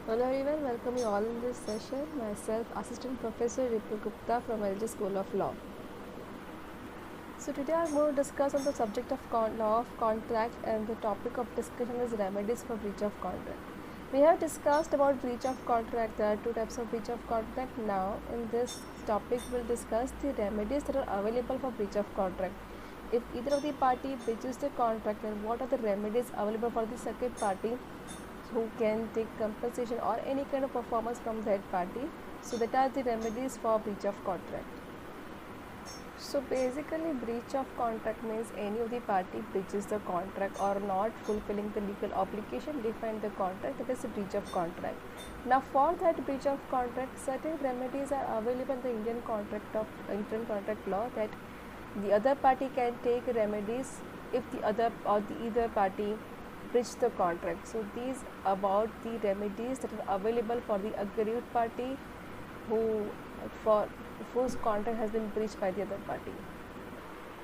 Hello everyone, welcome you all in this session. Myself, Assistant Professor Ripul Gupta from LG School of Law. So today I'm going to discuss on the subject of law of contract, and the topic of discussion is remedies for breach of contract. We have discussed about breach of contract. There are two types of breach of contract. Now in this topic we'll discuss the remedies that are available for breach of contract. If either of the party breaches the contract, then what are the remedies available for the second party who can take compensation or any kind of performance from that party? So that are the remedies for breach of contract. So basically, breach of contract means any of the party breaches the contract or not fulfilling the legal obligation defined in the contract. That is a breach of contract. Now, for that breach of contract, certain remedies are available in the Indian contract law, that the other party can take remedies if the other or the either party breach the contract. So these about the remedies that are available for the aggrieved party who for whose contract has been breached by the other party.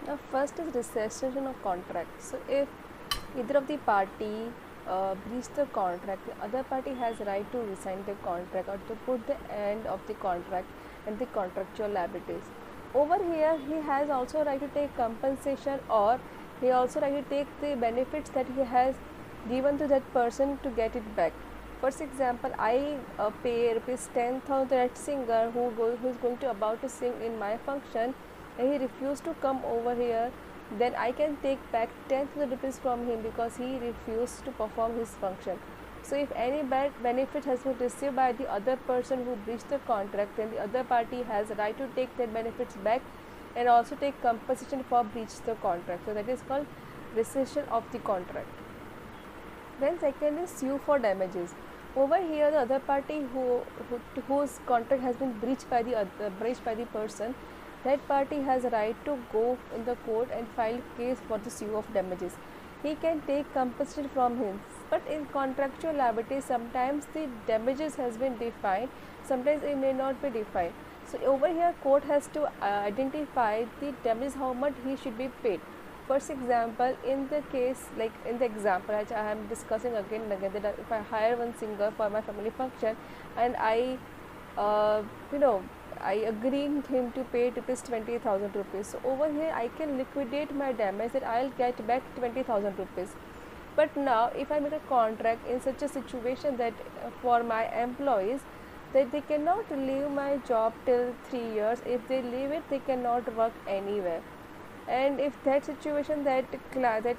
Now, first is rescission of contract. So, if either of the party breach the contract, the other party has right to rescind the contract or to put the end of the contract and the contractual liabilities. Over here, he has also right to take compensation, or he also right to take the benefits that he has given to that person to get it back. For example, I pay rupees 10,000 to that singer who is going to about to sing in my function, and he refused to come over here. Then I can take back 10,000 rupees from him because he refused to perform his function. So if any bad benefit has been received by the other person who breached the contract, then the other party has a right to take that benefits back and also take compensation for breach the contract. So that is called rescission of the contract. Then second is sue for damages. Over here, the other party whose contract has been breached by the person, that party has a right to go in the court and file case for the sue of damages. He can take compensation from him, but in contractual liability, sometimes the damages has been defined, sometimes it may not be defined. So over here, court has to identify the damages, how much he should be paid. For example, in the case, like in the example which I am discussing again and again, that if I hire one singer for my family function and uh, you know I agreed him to pay rupees 20,000 rupees. So over here I can liquidate my damage, that I'll get back 20,000 rupees. But now if I make a contract in such a situation that for my employees, that they cannot leave my job till 3 years. If they leave it, they cannot work anywhere. And if that situation that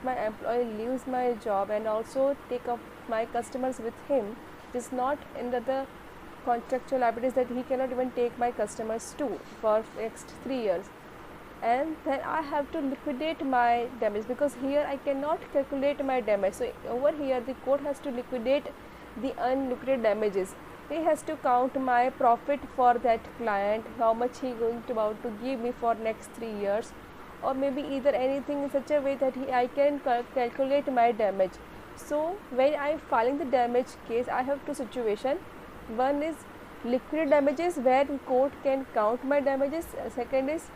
my employee leaves my job and also take up my customers with him, it is not under the contractual liabilities, that he cannot even take my customers too for next 3 years. And then I have to liquidate my damage, because here I cannot calculate my damage. So over here the court has to liquidate the unliquidated damages. He has to count my profit for that client, how much he going to about to give me for next 3 years, or maybe either anything in such a way that I can calculate my damage. So when I filing the damage case, I have two situations. One is liquid damages, where the court can count my damages. Second is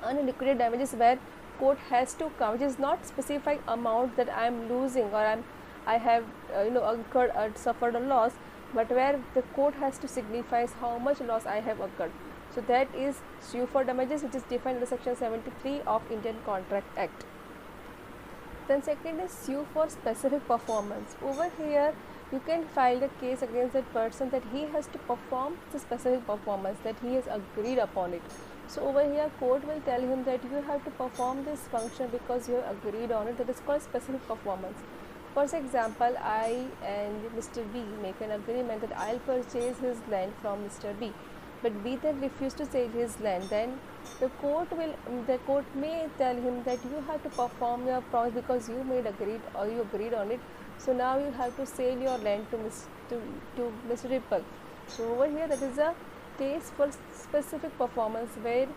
unliquidated damages, where court has to count, which is not specified amount that I am losing or I have incurred suffered a loss, but where the court has to signify how much loss I have occurred. So that is sue for damages, which is defined under section 73 of Indian Contract Act. Then second is sue for specific performance. Over here you can file a case against that person that he has to perform the specific performance, that he has agreed upon it. So over here court will tell him that you have to perform this function because you have agreed on it. That is called specific performance. For example, I and Mr. B make an agreement that I'll purchase his land from Mr. B, but B then refused to sell his land. Then the court may tell him that you have to perform your promise because you agreed on it. So now you have to sell your land to Mr. Ripple. So over here that is a case for specific performance, where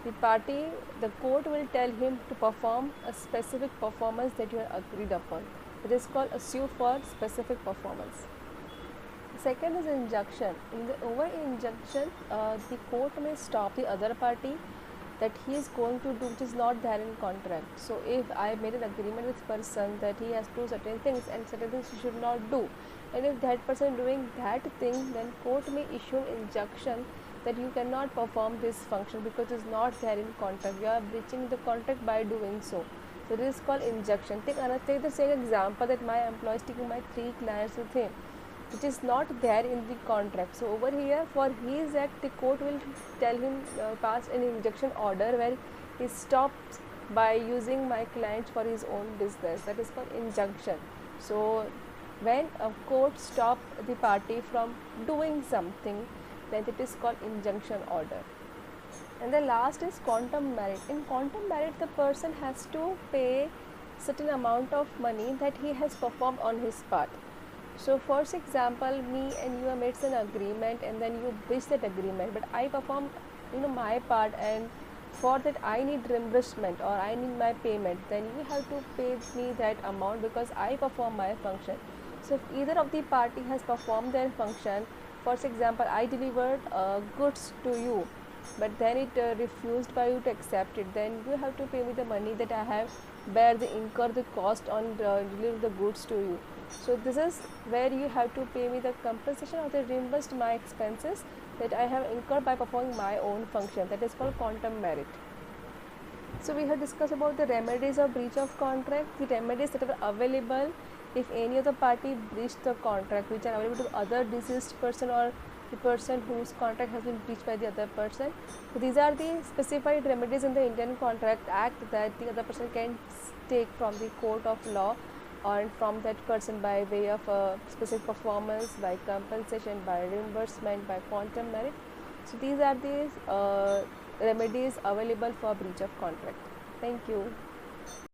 the court will tell him to perform a specific performance that you have agreed upon. It is called a sue for specific performance. Second is injunction. In the over injunction, the court may stop the other party that he is going to do, which is not there in contract. So if I made an agreement with person that he has to do certain things and certain things he should not do, and if that person doing that thing, then court may issue an injunction that you cannot perform this function because it's not there in contract. You are breaching the contract by doing so. So this is called injunction. Take the same example that my employee is taking my 3 clients with him, which is not there in the contract. So over here, for his act, the court will tell him pass an injunction order where he stops by using my clients for his own business. That is called injunction. So when a court stop the party from doing something, then it is called injunction order. And the last is quantum merit. In quantum merit, the person has to pay certain amount of money that he has performed on his part. So for example, me and you have made an agreement and then you breach that agreement, but I perform my part, and for that I need reimbursement or I need my payment, then you have to pay me that amount because I perform my function. So if either of the party has performed their function, for example, I delivered goods to you, but then it refused by you to accept it, then you have to pay me the money that I have incur the cost on deliver the goods to you. So this is where you have to pay me the compensation or the reimbursed my expenses that I have incurred by performing my own function. That is called quantum merit. So we have discussed about the remedies of breach of contract, the remedies that are available if any of the party breached the contract, which are available to other deceased person or the person whose contract has been breached by the other person. So these are the specified remedies in the Indian Contract Act that the other person can take from the court of law or from that person by way of specific performance, by compensation, by reimbursement, by quantum merit. So these are the remedies available for breach of contract. Thank you.